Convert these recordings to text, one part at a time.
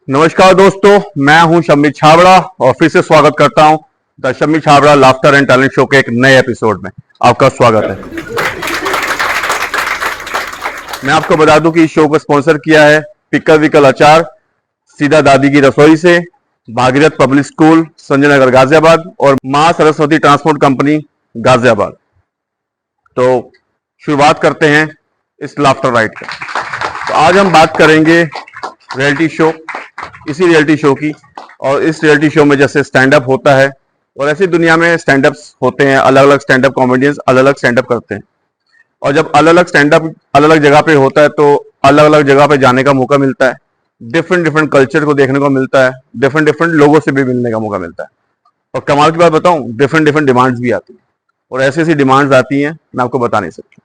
नमस्कार दोस्तों, मैं हूं शम्मी छाबड़ा और फिर से स्वागत करता हूं the Shammi Chhabra laughter and talent show के एक नए एपिसोड में। आपका स्वागत है। मैं आपको बता दूं कि इस शो को स्पॉन्सर किया है पिकल विकल अचार, सीधा दादी की रसोई से, भागीरथ पब्लिक स्कूल, संजय नगर गाजियाबाद और मां सरस्वती ट्रांसपोर्ट कंपनी गाजियाबाद। तो शुरुआत करते हैं इस लाफ्टर राइड का। तो आज हम बात करेंगे रियलिटी शो, इसी रियलिटी शो की। और इस रियलिटी शो में जैसे स्टैंड अप होता है और ऐसी दुनिया में स्टैंड अप्स होते हैं, अलग अलग स्टैंड अप कॉमेडियंस अलग अलग स्टैंड अप करते हैं। और जब अलग अलग स्टैंड अप अलग अलग जगह पे होता है तो अलग अलग जगह पे जाने का मौका मिलता है, डिफरेंट डिफरेंट कल्चर को देखने को मिलता है, डिफरेंट डिफरेंट लोगों से भी मिलने का मौका मिलता है। और कमाल की बात बताऊं, डिफरेंट डिफरेंट डिमांड्स भी आती हैं और ऐसी ऐसी डिमांड्स आती हैं मैं आपको बता नहीं सकता।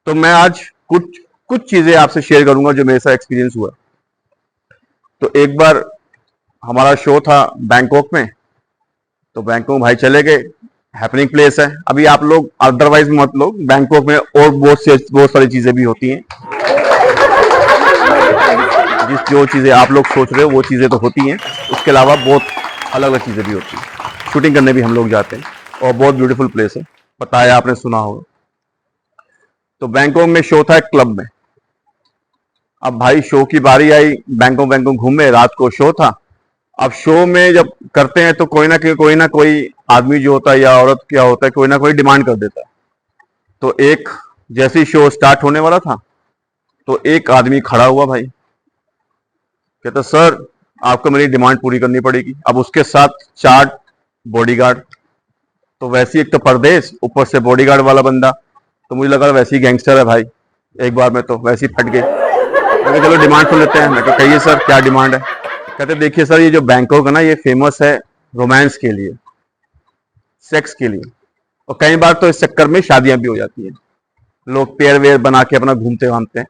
तो मैं आज कुछ कुछ चीजें आपसे शेयर करूंगा जो मेरे साथ एक्सपीरियंस हुआ। तो एक बार हमारा शो था बैंकॉक में। तो बैंकॉक भाई चले गए, हैपनिंग प्लेस है। अभी आप लोग अदरवाइज मत लो, बैंकॉक में और बहुत सारी चीजें भी होती हैं। जो चीजें आप लोग सोच रहे हो वो चीजें तो होती हैं, उसके अलावा बहुत अलग अलग चीजें भी होती हैं। शूटिंग करने भी हम लोग जाते हैं और बहुत ब्यूटीफुल प्लेस है, पता है, आपने सुना होगा। तो बैंकॉक में शो था एक क्लब में। अब भाई शो की बारी आई, बैंकॉक घूमे, रात को शो था। अब शो में जब करते हैं तो कोई ना कोई आदमी जो होता है या औरत क्या होता है, कोई ना कोई डिमांड कर देता है। तो एक जैसे ही शो स्टार्ट होने वाला था तो एक आदमी खड़ा हुआ भाई, कहता सर आपको मेरी डिमांड पूरी करनी पड़ेगी। अब उसके साथ 4 बॉडीगार्ड। तो वैसे एक तो परदेश, ऊपर से बॉडीगार्ड वाला बंदा। तो मुझे लगा वैसे ही गैंगस्टर है भाई, एक बार में तो वैसे ही फट गए। मैं चलो डिमांड सुन लेते हैं। मैं कहा कहिए सर क्या डिमांड है। कहते देखिए सर, ये जो बैंकॉक है ना, ये फेमस है रोमांस के लिए, सेक्स के लिए। और कई बार तो इस चक्कर में शादियां भी हो जाती हैं, लोग पेयर वेयर बना के अपना घूमते घामते हैं।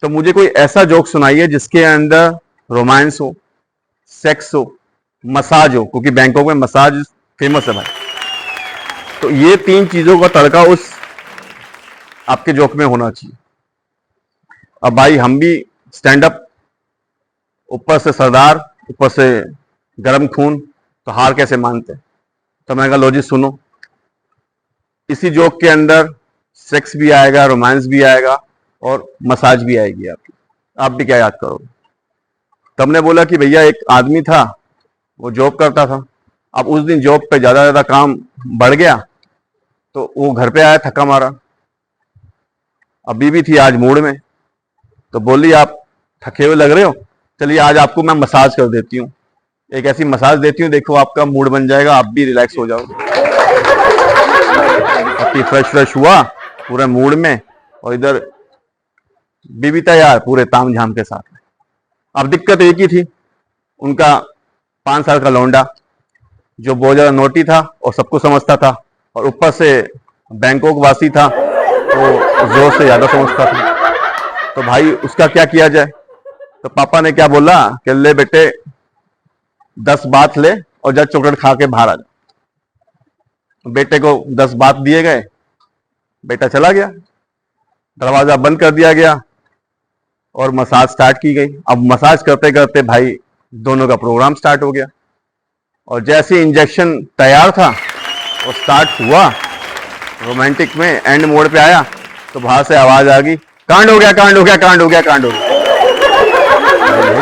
तो मुझे कोई ऐसा जोक सुनाइए जिसके अंदर रोमांस हो, सेक्स हो, मसाज हो, क्योंकि बैंकॉक में मसाज फेमस है भाई। तो ये 3 चीजों का तड़का उस आपके जोक में होना चाहिए। अब भाई हम भी स्टैंड अप, ऊपर से सरदार, ऊपर से गरम खून, तो हार कैसे मानते। तो मैंने कहा लो जी सुनो, इसी जोक के अंदर सेक्स भी आएगा, रोमांस भी आएगा और मसाज भी आएगी आपकी। आप भी क्या याद करोगे। तो हमने बोला कि भैया एक आदमी था, वो जॉब करता था। अब उस दिन जॉब पे ज्यादा काम बढ़ गया तो वो घर पे आया थका मारा। अब बीवी थी आज मूड में, तो बोली आप थके हुए लग रहे हो, चलिए आज आपको मैं मसाज कर देती हूँ, एक ऐसी मसाज देती हूँ, देखो आपका मूड बन जाएगा, आप भी रिलैक्स हो जाओगे। अपनी फ्रेश हुआ पूरे मूड में, और इधर बीबी तैयार पूरे ताम झाम के साथ। अब दिक्कत एक ही थी, उनका 5 साल का लौंडा जो बहुत ज्यादा नोटी था और सबको समझता था, और ऊपर से बैंकॉक वासी था तो जोर से ज्यादा समझता था। तो भाई उसका क्या किया जाए। तो पापा ने क्या बोला कि ले बेटे 10 बात ले और जा चॉकलेट खा के बाहर आ जा। बेटे को 10 बात दिए गए, बेटा चला गया, दरवाजा बंद कर दिया गया और मसाज स्टार्ट की गई। अब मसाज करते करते भाई दोनों का प्रोग्राम स्टार्ट हो गया। और जैसे इंजेक्शन तैयार था वो स्टार्ट हुआ, रोमांटिक में एंड मोड पे आया तो बाहर से आवाज आ गई, कांड हो गया, कांड हो गया, कांड हो गया, कांड हो गया।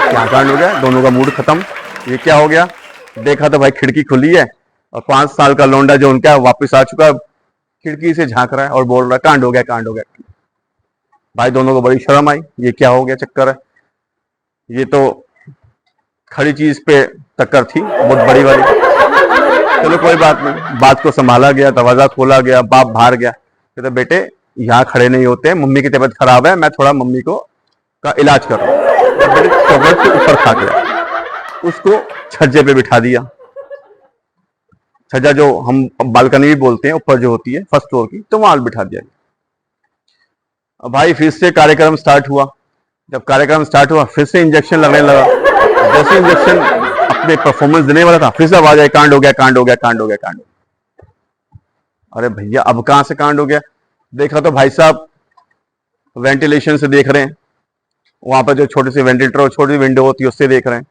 क्या कांड हो गया, दोनों का मूड खत्म, ये क्या हो गया। देखा तो भाई खिड़की खुली है और 5 साल का लौंडा जो उनका वापस आ चुका, खिड़की से झांक रहा है और बोल रहा है कांड हो गया, कांड हो गया। भाई दोनों को बड़ी शर्म आई, ये क्या हो गया चक्कर है, ये तो खड़ी चीज पे टक्कर थी बहुत बड़ी वाली। चलो कोई बात नहीं, बात को संभाला गया, दरवाजा खोला गया, बाप बाहर गया, कहते बेटे यहाँ खड़े नहीं होते, मम्मी की तबीयत खराब है, मैं थोड़ा मम्मी को का इलाज कर रहा हूँ। चॉकलेट के ऊपर खा गया, उसको छज्जे पे बिठा दिया। छज्जा जो हम बालकनी भी बोलते हैं, ऊपर जो होती है फर्स्ट फ्लोर की, तो वहां बिठा दिया। अब भाई फिर से कार्यक्रम स्टार्ट हुआ। जब कार्यक्रम स्टार्ट हुआ फिर से इंजेक्शन लगने लगा। जैसे इंजेक्शन अपने परफॉर्मेंस देने वाला था, फिर से आवाज आई, कांड हो गया, कांड हो गया, कांड हो गया, कांड हो गया। अरे भैया अब कहां से कांड हो गया। देखा तो भाई साहब वेंटिलेशन से देख रहे हैं, वहां पर जो छोटी सी वेंटिलेटर और छोटी विंडो होती है उससे देख रहे हैं।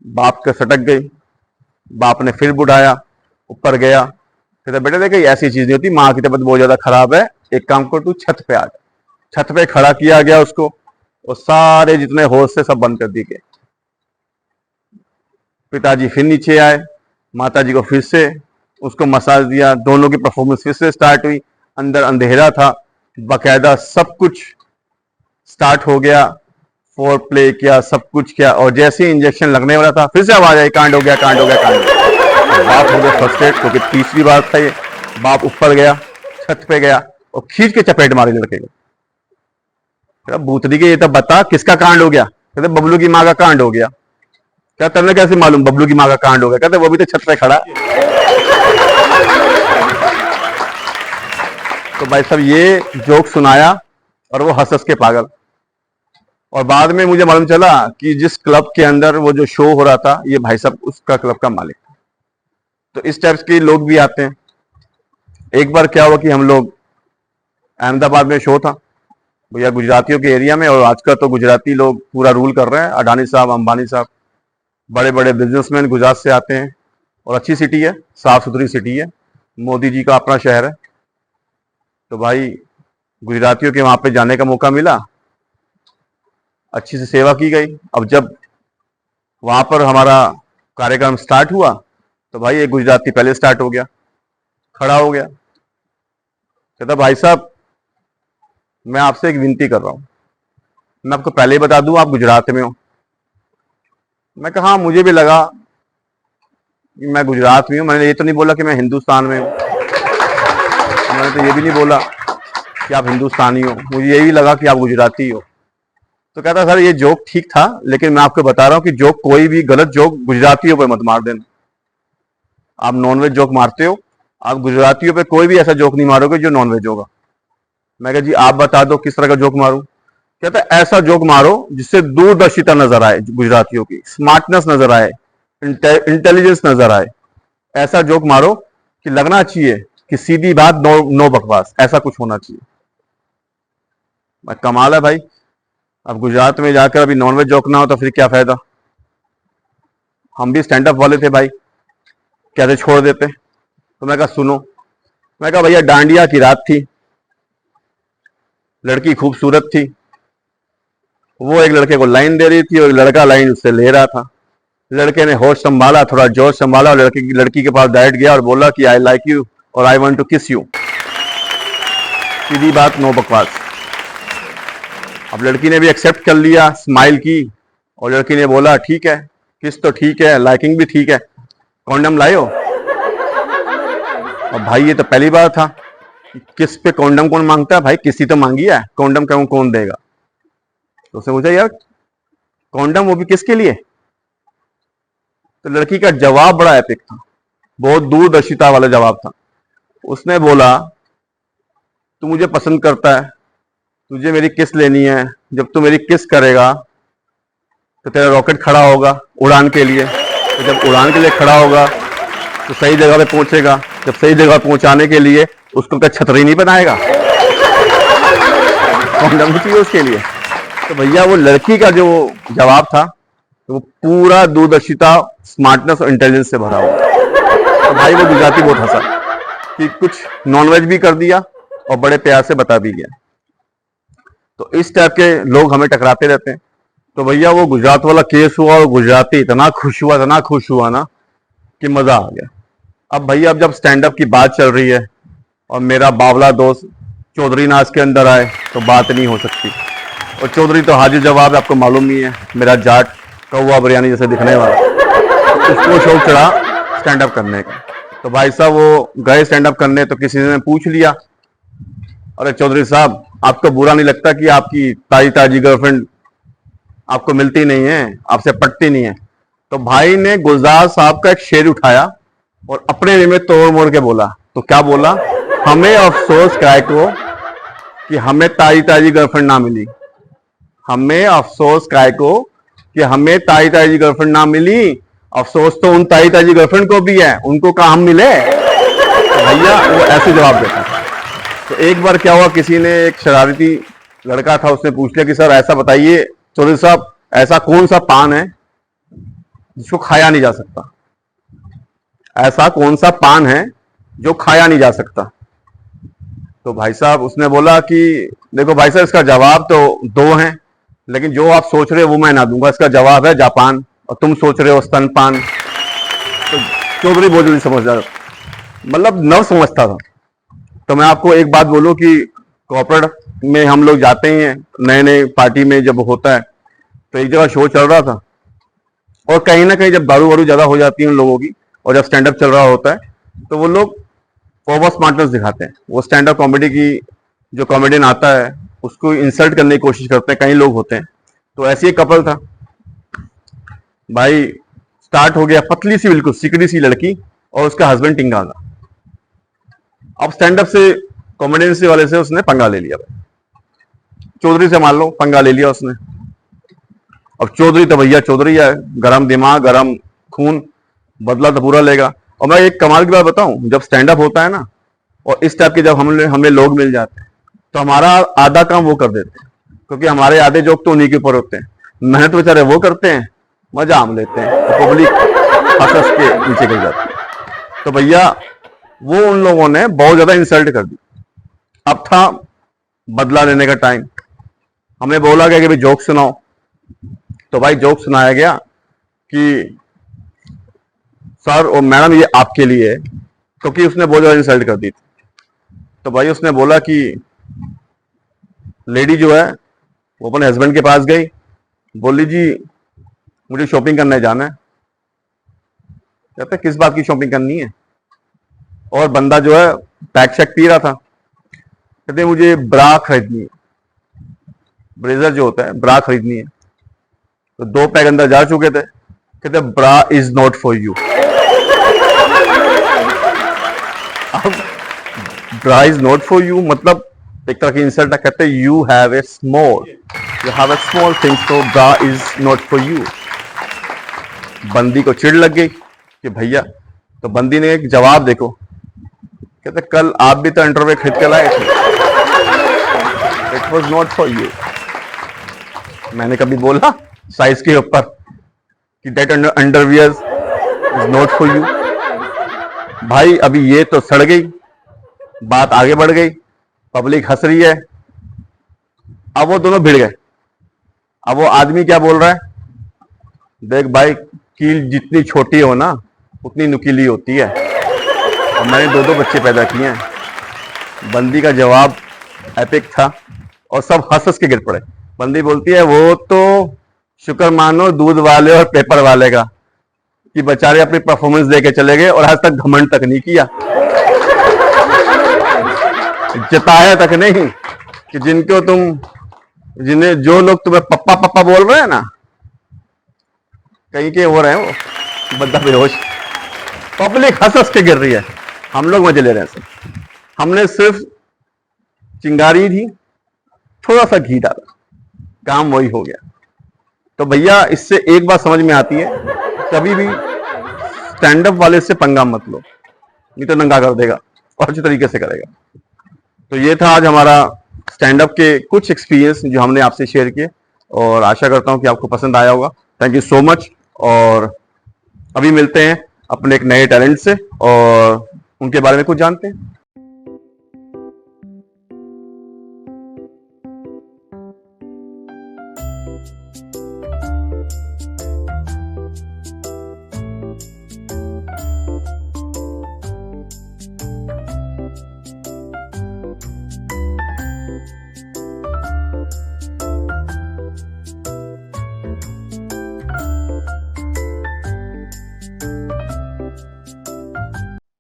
बाप का सटक गई, बाप ने फिर बुढ़ाया, ऊपर गया, कहता बेटा देख ऐसी चीज नहीं होती, माँ की तबीयत बहुत ज्यादा खराब है, एक काम कर तू छत पे आ जा। छत पे खड़ा किया गया उसको, और सारे जितने होश से सब बंद कर दिए गए। पिताजी फिर नीचे आए, माताजी को फिर से उसको मसाज दिया, दोनों की परफॉर्मेंस फिर से स्टार्ट हुई। अंदर अंधेरा था, बाकायदा सब कुछ स्टार्ट हो गया, फोर प्ले किया, सब कुछ किया, और जैसे ही इंजेक्शन लगने वाला था फिर से आवाज आई कांड हो गया, कांड हो गया, कांड हो गया। बाप हो गया फ्रस्ट्रेट, क्योंकि तीसरी बार था ये। बाप ऊपर गया, छत पे गया और खींच के चपेट मारी लड़के को। भूतनी के ये तो बता किसका कांड हो गया? कहते बबलू की माँ का कांड हो गया। क्या तुमने कैसे मालूम बबलू की माँ का कांड हो गया? कहते वो भी तो छत पे खड़ा। तो भाई साहब ये जोक सुनाया और वो हंस हंस के पागल। और बाद में मुझे मालूम चला कि जिस क्लब के अंदर वो जो शो हो रहा था, ये भाई साहब उसका क्लब का मालिक था। तो इस टाइप के लोग भी आते हैं। एक बार क्या हुआ कि हम लोग अहमदाबाद में शो था भैया, गुजरातियों के एरिया में, और आजकल तो गुजराती लोग पूरा रूल कर रहे हैं। अडानी साहब, अंबानी साहब, बड़े बड़े बिजनेसमैन गुजरात से आते हैं, और अच्छी सिटी है, साफ सुथरी सिटी है, मोदी जी का अपना शहर है। तो भाई गुजरातियों के वहां पे जाने का मौका मिला, अच्छी से सेवा की गई। अब जब वहां पर हमारा कार्यक्रम स्टार्ट हुआ तो भाई एक गुजराती पहले स्टार्ट हो गया, खड़ा हो गया, कहता भाई साहब मैं आपसे एक विनती कर रहा हूं, मैं आपको पहले ही बता दूं आप गुजरात में हो। मैं कहा हाँ, मुझे भी लगा कि मैं गुजरात में हूं, मैंने ये तो नहीं बोला कि मैं हिंदुस्तान में हूं, मैंने तो ये भी नहीं बोला कि आप हिंदुस्तानी हो, मुझे यही लगा कि आप गुजराती हो। तो कहता सर ये जोक ठीक था, लेकिन मैं आपको बता रहा हूं कि जोक, कोई भी गलत जोक गुजरातियों पे मत मार देना। आप नॉनवेज जोक मारते हो, आप गुजरातियों पे कोई भी ऐसा जोक नहीं मारोगे जो नॉनवेज होगा। मैं कहा जी आप बता दो किस तरह का जोक मारूं? कहता ऐसा जोक मारो जिससे दूरदर्शिता नजर आए, गुजरातियों की स्मार्टनेस नजर आए, इंटेलिजेंस नजर आए। ऐसा जोक मारो कि लगना चाहिए कि सीधी बात, नो बकवास, ऐसा कुछ होना चाहिए। कमाल है भाई। अब गुजरात में जाकर अभी नॉनवेज जोक ना हो तो फिर क्या फायदा? हम भी स्टैंड अप वाले थे भाई, कैसे छोड़ देते? तो मैं कहा सुनो, मैं कहा भैया डांडिया की रात थी, लड़की खूबसूरत थी, वो एक लड़के को लाइन दे रही थी और लड़का लाइन उससे ले रहा था। लड़के ने होश संभाला, थोड़ा जोश संभाला, और लड़की के पास डायरेक्ट गया और बोला कि आई लाइक यू और आई वांट टू किस यू। सीधी बात, नो बकवास। अब लड़की ने भी एक्सेप्ट कर लिया, स्माइल की, और लड़की ने बोला ठीक है, किस तो ठीक है, लाइकिंग भी ठीक है, कॉन्डम लाए हो? अब भाई ये तो पहली बार था, किस पे कॉन्डम कौन मांगता है भाई? किसी तो मांगी है, कॉन्डम कौन देगा? तो उसने पूछा यार कॉन्डम वो भी किसके लिए? तो लड़की का जवाब बड़ा एपिक था, बहुत दूरदर्शिता वाला जवाब था। उसने बोला तू मुझे पसंद करता है, तुझे मेरी किस लेनी है, जब तू मेरी किस करेगा तो तेरा रॉकेट खड़ा होगा उड़ान के लिए, तो जब उड़ान के लिए खड़ा होगा तो सही जगह पे पहुंचेगा, जब सही जगह पहुंचाने के लिए उसको क्या छतरी नहीं बनाएगा? कॉन्डम चाहिए उसके लिए। तो भैया वो लड़की का जो जवाब था वो पूरा दूरदर्शिता, स्मार्टनेस और इंटेलिजेंस से भरा हुआ। तो भाई वो गुजराती बहुत हंसा कि कुछ नॉनवेज भी कर दिया और बड़े प्यार से बता भी गया। तो इस टाइप के लोग हमें टकराते रहते हैं। तो भैया वो गुजरात वाला केस हुआ और गुजराती इतना खुश हुआ ना कि मजा आ गया। अब भैया अब जब स्टैंड अप की बात चल रही है और मेरा बावला दोस्त चौधरी नाच के अंदर आए तो बात नहीं हो सकती। और चौधरी तो हाजिर जवाब है, आपको मालूम ही है, मेरा जाट कौवा बिरयानी जैसे दिखने वाला। उसको शौक चढ़ा स्टैंड अप करने का। तो भाई साहब वो गए स्टैंड अप करने, तो किसी ने पूछ लिया अरे चौधरी साहब आपको बुरा नहीं लगता कि आपकी ताजी गर्लफ्रेंड आपको मिलती नहीं है, आपसे पटती नहीं है? तो भाई ने गुलजार साहब का एक शेर उठाया और अपने वे में तोड़ मोड़ के बोला। तो क्या बोला? हमें अफसोस काय को कि हमें ताजी गर्लफ्रेंड ना मिली, हमें अफसोस काय को कि हमें ताजी गर्लफ्रेंड ना मिली, अफसोस तो उन ताजी गर्लफ्रेंड को भी है, उनको कहाँ हम मिले। तो भैया वो ऐसे जवाब देता। तो एक बार क्या हुआ, किसी ने, एक शरारती लड़का था, उसने पूछ लिया कि सर ऐसा बताइए चौधरी साहब ऐसा कौन सा पान है जिसको खाया नहीं जा सकता। ऐसा कौन सा पान है जो खाया नहीं जा सकता? तो भाई साहब उसने बोला कि देखो भाई साहब, इसका जवाब तो दो हैं, लेकिन जो आप सोच रहे हो वो मैं ना दूंगा। इसका जवाब है जापान, और तुम सोच रहे हो स्तनपान। तो चौधरी बोझ समझदार, मतलब नव समझता था। तो मैं आपको एक बात बोलूं कि कॉर्पोरेट में हम लोग जाते हैं, नए नए पार्टी में जब होता है, तो एक जगह शो चल रहा था, और कहीं ना कहीं जब दारू वारू ज्यादा हो जाती है उन लोगों की, और जब स्टैंड अप चल रहा होता है, तो वो लोग ओवर स्मार्टनेस दिखाते हैं। वो स्टैंड अप कॉमेडी की जो कॉमेडियन आता है उसको इंसल्ट करने की कोशिश करते हैं, कई लोग होते हैं। तो ऐसी एक कपल था भाई, स्टार्ट हो गया, पतली सी बिल्कुल सिकड़ी सी लड़की और उसका हस्बैंड टिंगा था। अब स्टैंड अप से, कॉमेडियन से वाले से उसने पंगा ले लिया भाई, चौधरी से मान लो पंगा ले लिया उसने। अब चौधरी तो भैया चौधरी है, गरम दिमाग गरम खून, बदला तो पूरा लेगा। और मैं एक कमाल की बात बताऊं, जब स्टैंड अप होता है ना, और इस टाइप के जब हमें लोग मिल जाते हैं, तो हमारा आधा काम वो कर देते हैं, क्योंकि हमारे आधे जोक तो उन्हीं के ऊपर होते हैं। मेहनत बेचारे वो करते हैं, मजा हम लेते हैं, तो पब्लिक हंस हंस के नीचे गिर जाती है। तो भैया वो उन लोगों ने बहुत ज्यादा इंसल्ट कर दी। अब था बदला लेने का टाइम। हमें बोला गया कि भाई जोक सुनाओ। तो भाई जोक सुनाया गया कि सर और मैडम ये आपके लिए है, क्योंकि उसने बहुत ज्यादा इंसल्ट कर दी थी। तो भाई उसने बोला कि लेडी जो है वो अपने हस्बैंड के पास गई, बोली जी मुझे शॉपिंग करने जाना है। कहते किस बात की शॉपिंग करनी है? और बंदा जो है पैक शैक पी रहा था, कहते मुझे ब्रा खरीदनी है, ब्रेजर जो होता है ब्रा खरीदनी है। तो दो पैक अंदर जा चुके थे, कहते bra is not for you. अब bra is not for you मतलब एक तरह की इंसल्ट है। कहते you have a small things, तो bra is not for you. बंदी को चिढ़ लग गई कि भैया, तो बंदी ने एक जवाब देखो, कहते कल आप भी तो अंडरवेयर खरीद के लाए थे, it was not for you. मैंने कभी बोला साइज के ऊपर कि that underwear is not for you? भाई अभी ये तो सड़ गई, बात आगे बढ़ गई, पब्लिक हंस रही है। अब वो दोनों भिड़ गए। अब वो आदमी क्या बोल रहा है, देख भाई कील जितनी छोटी हो ना उतनी नुकीली होती है, और मैंने दो बच्चे पैदा किए हैं। बंदी का जवाब एपिक था और सब हंस हंस के गिर पड़े। बंदी बोलती है वो तो शुक्र मानो दूध वाले और पेपर वाले का कि बेचारे अपनी परफॉर्मेंस देके चले गए और आज तक घमंड तक नहीं किया, जताया तक नहीं कि जिन्हें जो लोग तुम्हें पप्पा पप्पा बोल रहे हैं ना, कहीं के हो रहे हैं वो बंदा बेहोश, पब्लिक हंस हंस के गिर रही है, हम लोग मजे ले रहे हैं। हमने सिर्फ चिंगारी थी, थोड़ा सा घी डाला, काम वही हो गया। तो भैया इससे एक बात समझ में आती है, कभी भी स्टैंड अप वाले से पंगा मत लो, नहीं तो नंगा कर देगा और अच्छे तरीके से करेगा। तो ये था आज हमारा स्टैंड अप के कुछ एक्सपीरियंस जो हमने आपसे शेयर किए, और आशा करता हूं कि आपको पसंद आया होगा। Thank you so much. और अभी मिलते हैं अपने एक नए टैलेंट से और उनके बारे में कुछ जानते हैं।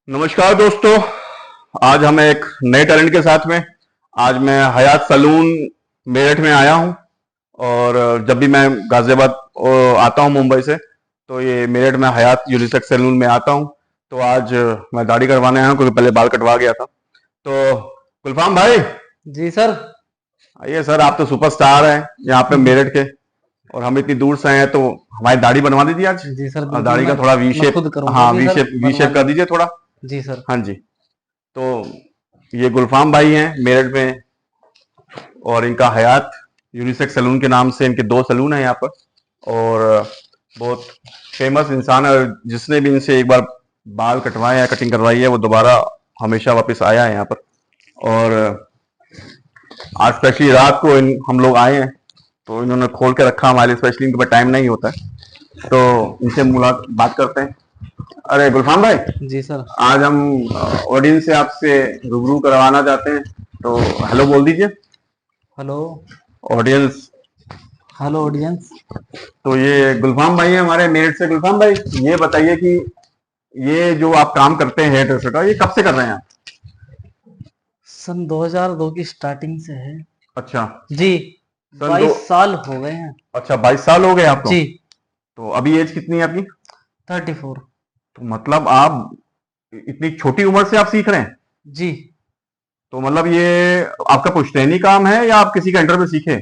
नमस्कार दोस्तों, आज हम एक नए टैलेंट के साथ में, आज मैं हयात सलून मेरठ में आया हूं। और जब भी मैं गाजियाबाद आता हूं मुंबई से, तो ये मेरठ में हयात यूनिसेक्स सैलून में आता हूं। तो आज मैं दाढ़ी करवाने आया हूं क्योंकि पहले बाल कटवा गया था। तो गुलफाम भाई। जी सर। आइए सर, आप तो सुपरस्टार हैं यहाँ पे मेरठ के, और हम इतनी दूर से आए हैं, तो हमारी दाढ़ी बनवा दीजिए आज। जी सर, दाढ़ी का थोड़ा वी शेप, हाँ वी शेप कर दीजिए थोड़ा। जी सर। हाँ जी। तो ये गुलफाम भाई हैं मेरठ में, और इनका हयात यूनिसेक्स सैलून के नाम से इनके 2 सैलून हैं यहाँ पर, और बहुत फेमस इंसान है, और जिसने भी इनसे एक बार बाल कटवाए या कटिंग करवाई है वो दोबारा हमेशा वापस आया है यहाँ पर। और आज स्पेशली रात को हम लोग आए हैं तो इन्होंने खोल के रखा हमारे लिए, स्पेशली इनके पास टाइम नहीं होता है तो इनसे बात करते हैं। अरे गुलफाम भाई, जी सर। आज हम ऑडियंस से आपसे रूबरू करवाना चाहते हैं, तो हेलो बोल दीजिए। Hello audience. Hello audience. तो ये गुलफाम भाई है हमारे मेरठ से। गुलफाम भाई, ये बताइए कि ये जो आप काम करते हैं हेयर ड्रेसर का, ये कब से कर रहे हैं आप? सन 2002 की स्टार्टिंग से है अच्छा, जी। सन 22 साल हो गए हैं अच्छा 22 साल हो गए आपको। जी। तो अभी एज कितनी है आपकी? 34 तो मतलब आप इतनी छोटी उम्र से आप सीख रहे हैं? जी। तो मतलब ये आपका पुश्तैनी काम है या आप किसी के अंडर में सीखे?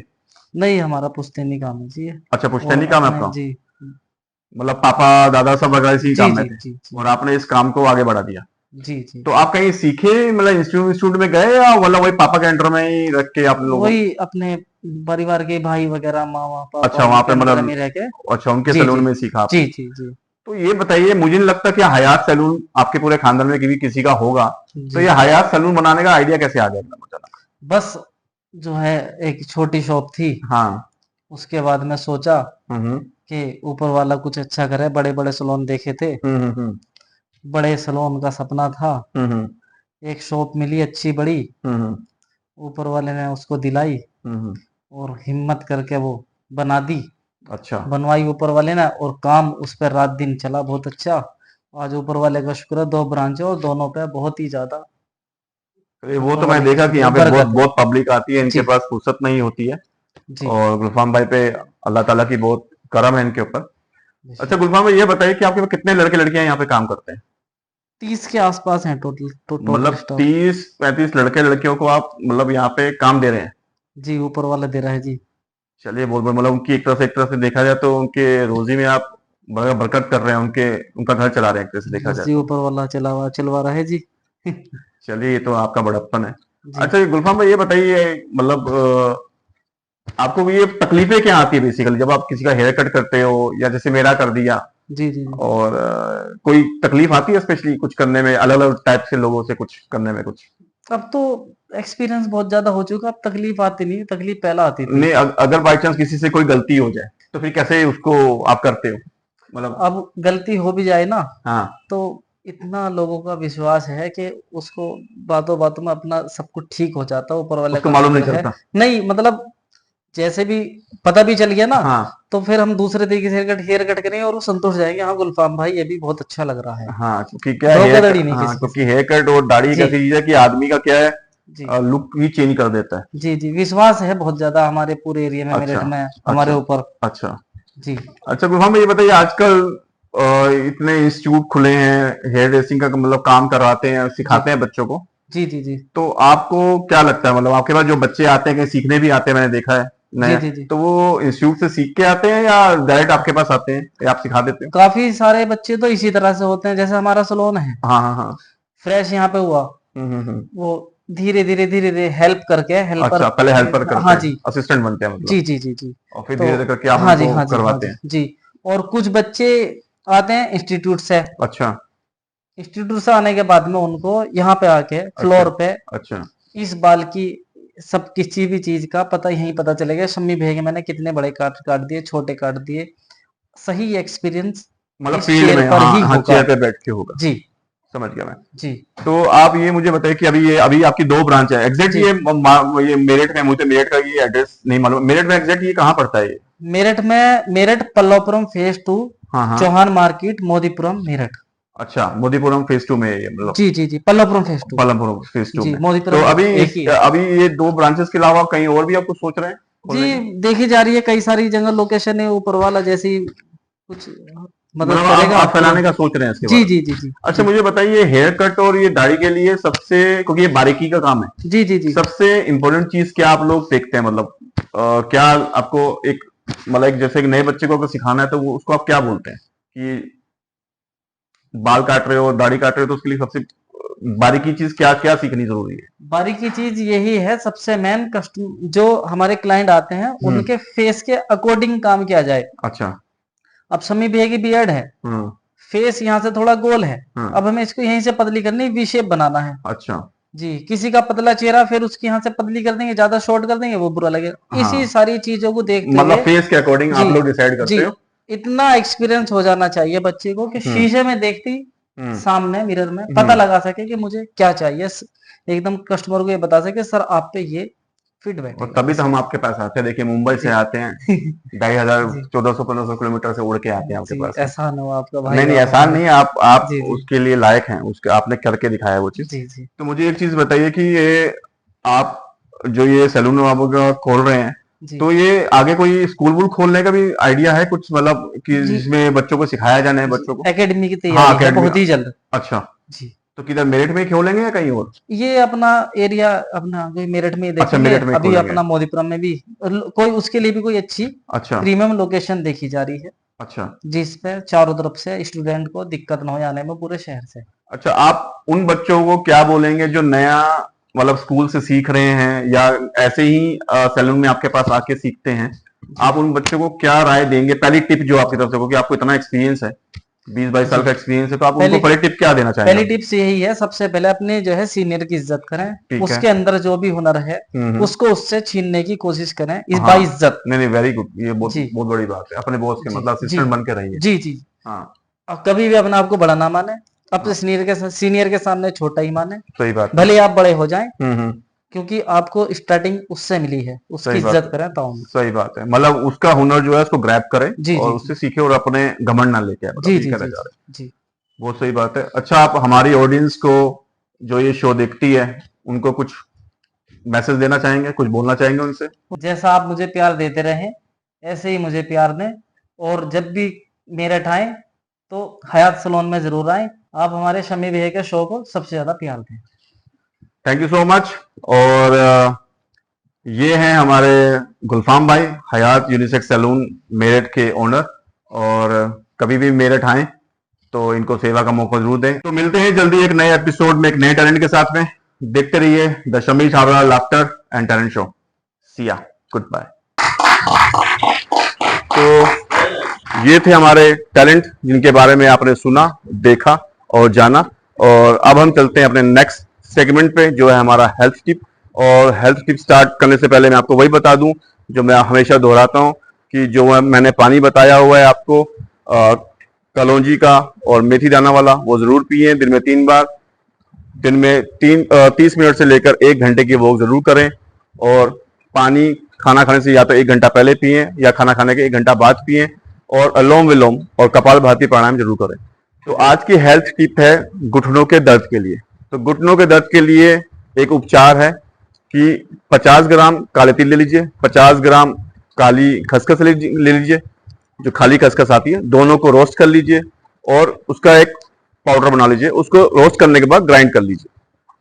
नहीं, हमारा पुश्तैनी काम है जी। अच्छा, और पुश्तैनी काम है अपने आपका। जी मतलब पापा दादा सब वगैरह इसी जी काम में जी थे जी जी और आपने इस काम को आगे बढ़ा दिया। जी जी। तो आप कहीं सीखे, मतलब इंस्टीट्यूट में गए, या मतलब वही पापा के अंडर में ही रख के आप लोगों? वही अपने परिवार के भाई वगैरह, मामा पापा, अच्छा, वहां उनके पे अंडर मतलब, में रह के। अच्छा उनके जी सैलून जी में सीखा जी आपने। जी जी तो ये बताइए, मुझे नहीं लगता कि हयात सैलून आपके पूरे खानदान में किसी का होगा। तो जी। ये हयात सैलून बनाने का आइडिया कैसे आ गया एकदम अचानक? बस जो है, एक छोटी शॉप थी। हाँ। उसके बाद मैं सोचा हम्म कि ऊपर वाला कुछ अच्छा करे। बड़े बड़े सैलून देखे थे, हम्म हम्म हम्म बड़े सैलून का सपना था। हम्म हम्म एक शॉप मिली अच्छी बड़ी, हम्म ऊपर वाले ने उसको दिलाई हम्म। और हिम्मत करके वो बना दी। अच्छा। बनवाई ऊपर वाले ने, और काम उस पर रात दिन चला बहुत अच्छा। आज ऊपर वाले का शुक्र है, 2 ब्रांच है और दोनों पे बहुत ही ज्यादा अरे वो ऊपर तो मैं वाले की देखा कि शुक्र है, यहाँ पे बहुत बरकत है। बहुत पब्लिक आती है, इनके जी पास फुर्सत नहीं होती है। जी और गुलफाम भाई पे अल्लाह ताला की बहुत करम है इनके ऊपर। जी। अच्छा गुलफाम भाई, ये बताइए कि आपके पास कितने लड़के लड़कियां यहाँ पे काम करते हैं? 30 के आसपास हैं टोटल, टोटल मतलब स्टाफ। 30-35 लड़के लड़कियों को आप मतलब यहाँ पे काम दे रहे हैं? जी, ऊपर वाला दे रहा है जी। चलिए बहुत बहुत, मतलब उनकी एक तरह से देखा जाए तो उनके रोजी में आप बड़ा बरकत कर रहे हैं, उनके उनका घर चला रहे हैं एक तरह से देखा बस जाए जी, तो। ऊपर वाला चलवा रहा है जी। चलिए, ये तो आपका बड़प्पन है। जी अच्छा ये गुलफाम भाई, ये बताइए मतलब आपको ये तकलीफें क्या आती है बेसिकली जब आप किसी का हेयर कट करते हो, या जैसे मेरा कर दिया, जी जी जी। और कोई तकलीफ आती है स्पेशली कुछ करने में, अलग अलग टाइप से लोगों से कुछ करने में कुछ? अब तो एक्सपीरियंस बहुत ज्यादा हो चुका, अब तकलीफ आती नहीं, तकलीफ पहला आती थी। नहीं, अगर बाई चांस किसी से कोई गलती हो जाए तो फिर कैसे उसको आप करते हो, मतलब? अब गलती हो भी जाए ना, हाँ। तो इतना लोगों का विश्वास है कि उसको बातों बातों में अपना सब कुछ ठीक हो जाता है, ऊपर वाले उसको का मालूम नहीं शुक्र है। चलता। नहीं मतलब, जैसे भी पता भी चल गया ना, हाँ तो फिर हम दूसरे तरीके से हेयर कट करेंगे और वो संतुष्ट हो जाएंगे, हाँ गुलफाम भाई ये भी बहुत अच्छा लग रहा है। हाँ, क्योंकि क्या है धोखाधड़ी नहीं हाँ, किसी के क्योंकि साथ। हेयर कट और दाढ़ी एक जी ऐसी चीज है कि आदमी का क्या जी है, लुक ही चेंज कर देता है। जी जी। विश्वास है बहुत ज्यादा हमारे पूरे एरिया में, अच्छा मेरठ में हमारे अच्छा ऊपर। अच्छा। जी अच्छा गुलफाम भाई, ये बताइए आजकल इतने इंस्टीट्यूट खुले हैं हेयर ड्रेसिंग का, मतलब काम करवाते हैं जी सिखाते हैं बच्चों को। जी जी जी तो आपको क्या लगता है, मतलब आपके पास जो बच्चे आते हैं कहीं सीखने भी आते हैं, मैंने देखा है जी नया, जी जी। तो वो इंस्टीट्यूट से सीख के आते हैं या डायरेक्ट आपके पास आते हैं या आप सिखा देते हो? काफी सारे बच्चे तो इसी तरह से होते हैं, जैसे हमारा सलोन है हाँ हाँ हाँ। फ्रेश यहाँ पे हुआ, हम्म। वो धीरे धीरे हेल्प करके हेल्पर। अच्छा, पहले हेल्पर करते हाँ हैं, जी असिस्टेंट बनते हैं मतलब, जी जी जी जी। और फिर तो धीरे धीरे करके आप हाँ जी उनको हाँ जी हाँ करवाते जी हैं। जी। और कुछ बच्चे आते हैं इंस्टीट्यूट से। अच्छा इंस्टीट्यूट से आने के बाद में उनको यहाँ पे आके अच्छा फ्लोर पे अच्छा। इस बाल की सब किसी भी चीज का पता यहीं पता चलेगा। शम्मी भैया मैंने कितने बड़े काट काट दिए, छोटे काट दिए। सही एक्सपीरियंस मतलब इस फील्ड चेयर में, पर हाँ ही हाँ, होगा। चेयर पे बैठ के होगा। जी समझ गया मैं। जी तो आप ये मुझे बताइए कि अभी आपकी 2 ब्रांच है एग्जैक्ट, जी। ये मेरठ में, मुझे मेरठ का ये एड्रेस नहीं मालूम, मेरठ में एग्जैक्ट ये कहाँ पड़ता है ये? मेरठ पल्लवपुरम फेज 2, हाँ हाँ। चौहान मार्केट, मोदीपुरम, मेरठ। अच्छा, मोदीपुरम फेज 2 में है ये, मतलब जी जी जी, पल्लवपुरम फेज 2। पलमपुरम फेज 2 जी, में। तो मोदीपुरम अभी एक ही है। अभी ये 2 ब्रांचेस के अलावा कहीं और भी आप कुछ सोच रहे हैं जी, खोलने की? देखी जा रही है, कई सारी जगह लोकेशन है, ऊपर वाला जैसी कुछ मतलब मदद करेगा आप तो। फैलाने का सोच रहे हैं इसके जी बारे में? जी जी जी अच्छा जी मुझे बताइए, हेयर कट और ये दाढ़ी के लिए सबसे, क्योंकि ये बारीकी का काम है, जी जी जी। सबसे इम्पोर्टेंट चीज क्या आप लोग देखते हैं, मतलब क्या आपको एक, मतलब एक जैसे एक नए बच्चे को अगर सिखाना है तो वो उसको आप क्या बोलते हैं कि बाल काट रहे हो और दाढ़ी काट रहे हो तो उसके लिए सबसे बारीकी चीज क्या क्या सीखनी जरूरी है? बारीकी चीज यही है सबसे मेन, कस्टम जो हमारे क्लाइंट आते हैं हम्म। उनके फेस के अकॉर्डिंग काम किया जाए। अच्छा अब शम्मी भैया की बियर्ड है, फेस यहाँ से थोड़ा गोल है, अब हमें इसको यहीं से पतली करनी, वी शेप बनाना है। अच्छा जी, किसी का पतला चेहरा, फिर उसकी यहाँ से पतली कर देंगे, ज्यादा शॉर्ट कर देंगे, वो बुरा लगेगा। इसी सारी चीजों को देखते मतलब हुए फेस के अकॉर्डिंग आप लोग डिसाइड करते हो। इतना एक्सपीरियंस हो जाना चाहिए बच्चे को कि शीशे में देखती सामने मिरर में पता लगा सके कि मुझे क्या चाहिए, एकदम कस्टमर को ये बता सके सर आप पे ये फिट बैठे। और तभी तो हम आपके पास आते हैं। देखिए मुंबई से आते हैं 2500 1400-1500 किलोमीटर से उड़ के आते हैं आपके पास। एहसान हो आपका भाई। नहीं एहसान नहीं, आप उसके लिए लायक हैं, उसके आपने करके दिखाया वो चीज। तो मुझे एक चीज बताइए कि ये आप जो ये सैलून आप खोल रहे हैं, तो ये आगे कोई स्कूल वूल खोलने का भी आइडिया है कुछ, मतलब कि जिसमें बच्चों को सिखाया जाना है बच्चों को? एकेडमी की तैयारी है बहुत ही जल्द। अच्छा जी, तो किधर मेरठ में खोलेंगे या कहीं और? ये अपना एरिया अपना मेरठ में देखेंगे। अच्छा, मेरठ में अभी अपना मोदीपुरम में भी कोई उसके लिए भी कोई अच्छी प्रीमियम लोकेशन देखी जा रही है। अच्छा, जिस पे चारों तरफ से स्टूडेंट को दिक्कत न हो जाने में पूरे शहर से। अच्छा, आप उन बच्चों को क्या बोलेंगे जो नया मतलब स्कूल से सीख रहे हैं या ऐसे ही सैलून में आपके पास आके सीखते हैं, आप उन बच्चों को क्या राय देंगे? पहली टिप जो आपकी तरफ से, क्योंकि आपको इतना एक्सपीरियंस है, 20-22 साल का एक्सपीरियंस है, तो आप उनको पहली टिप क्या देना चाहेंगे? पहली टिप्स यही है, सबसे पहले अपने जो है सीनियर की इज्जत करें, उसके अंदर जो भी हुनर है उसको उससे छीनने की कोशिश करें, इस बाइज्जत। नहीं वेरी गुड, ये बहुत बड़ी बात है। अपने बॉस के मतलब असिस्टेंट बन के रहिए। जी जी हाँ, अब कभी भी अपने आप को बड़ा ना माने, अपने सीनियर के सामने छोटा ही माने। सही बात, भले आप बड़े हो जाएं, क्योंकि आपको स्टार्टिंग उससे मिली है, उसकी इज्जत करें। तो सही बात है, मतलब उसका हुनर जो है उसको ग्रैब करें और उससे सीखे और अपने घमंड ना लेके जी, बहुत सही बात है। अच्छा, आप हमारी ऑडियंस को जो ये शो देखती है उनको कुछ मैसेज देना चाहेंगे, कुछ बोलना चाहेंगे उनसे? जैसा आप मुझे प्यार देते रहे ऐसे ही मुझे प्यार दें, और जब भी मेरठ आए तो हयात सैलून में जरूर आए। आप हमारे शम्मी भैया के शो को सबसे ज्यादा प्यार दें। Thank you so much. और ये हैं हमारे गुलफाम भाई, हयात यूनिसेक्स सैलून मेरठ के ओनर, और कभी भी मेरठ आए तो इनको सेवा का मौका जरूर दें। तो मिलते हैं जल्दी एक नए एपिसोड में एक नए टैलेंट के साथ में। देखते रहिए the Shammi Chhabra laughter and talent show. See ya, goodbye. तो ये थे हमारे टैलेंट जिनके बारे में आपने सुना, देखा और जाना, और अब हम चलते हैं अपने नेक्स्ट सेगमेंट पे जो है हमारा हेल्थ टिप। और हेल्थ टिप स्टार्ट करने से पहले मैं आपको वही बता दूं जो मैं हमेशा दोहराता हूं कि जो मैंने पानी बताया हुआ है आपको कलौंजी का और मेथी दाना वाला, वो जरूर पिए दिन में 3 बार। दिन में 30 मिनट से लेकर 1 घंटे की वॉक जरूर करें, और पानी खाना खाने से या तो 1 घंटा पहले पिए या खाना खाने के 1 घंटा बाद पिए, और अनुलोम विलोम और कपालभाति प्राणायाम जरूर करें। तो आज की हेल्थ टिप है घुटनों के दर्द के लिए। तो घुटनों के दर्द के लिए एक उपचार है कि 50 ग्राम काले तिल ले लीजिए, 50 ग्राम काली खसखस ले लीजिए, जो खाली खसखस आती है, दोनों को रोस्ट कर लीजिए और उसका एक पाउडर बना लीजिए। उसको रोस्ट करने के बाद ग्राइंड कर लीजिए,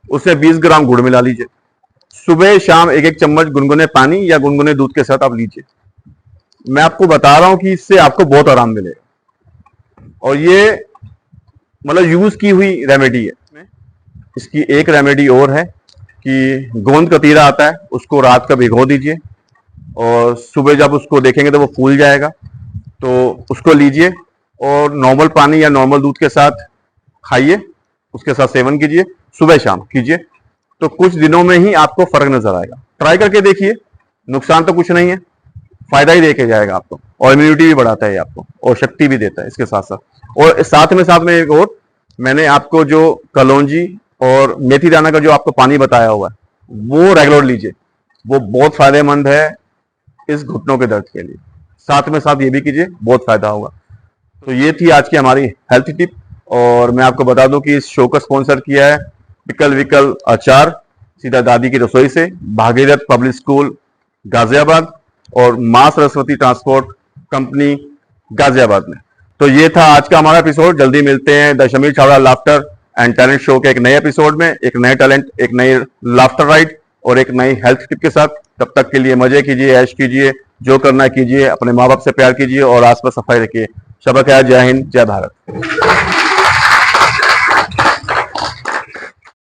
उसमें 20 ग्राम गुड़ मिला लीजिए। सुबह शाम 1-1 चम्मच गुनगुने पानी या गुनगुने दूध के साथ आप लीजिए। मैं आपको बता रहा हूं कि इससे आपको बहुत आराम मिलेगा, और ये मतलब यूज की हुई रेमेडी है। इसकी एक रेमेडी और है कि गोंद कतीरा आता है, उसको रात का भिगो दीजिए और सुबह जब उसको देखेंगे तो वो फूल जाएगा, तो उसको लीजिए और नॉर्मल पानी या नॉर्मल दूध के साथ खाइए, उसके साथ सेवन कीजिए, सुबह शाम कीजिए। तो कुछ दिनों में ही आपको फर्क नजर आएगा। ट्राई करके देखिए, नुकसान तो कुछ नहीं है, फायदा ही देके जाएगा आपको, और इम्यूनिटी भी बढ़ाता है आपको और शक्ति भी देता है इसके साथ साथ। और साथ में एक और, मैंने आपको जो कलौंजी और मेथी दाना का जो आपको पानी बताया हुआ है वो रेगुलर लीजिए, वो बहुत फायदेमंद है इस घुटनों के दर्द के लिए। साथ में साथ ये भी कीजिए, बहुत फायदा होगा। तो ये थी आज की हमारी हेल्थ टिप, और मैं आपको बता दूं कि इस शो का स्पॉन्सर किया है विकल अचार, सीधा दादी की रसोई से, भागीरथ पब्लिक स्कूल गाजियाबाद, और मां सरस्वती ट्रांसपोर्ट कंपनी गाजियाबाद में। तो ये था आज का हमारा एपिसोड। जल्दी मिलते हैं the Shammi Chhabra laughter and talent show के एक नए एपिसोड में, एक नए टैलेंट, एक नई लाफ्टर राइड और एक नई हेल्थ टिप के साथ। तब तक के लिए मजे कीजिए, ऐश कीजिए, जो करना कीजिए, अपने माँ बाप से प्यार कीजिए और आसपास सफाई रखिए। शबा खैर, जय हिंद, जय भारत।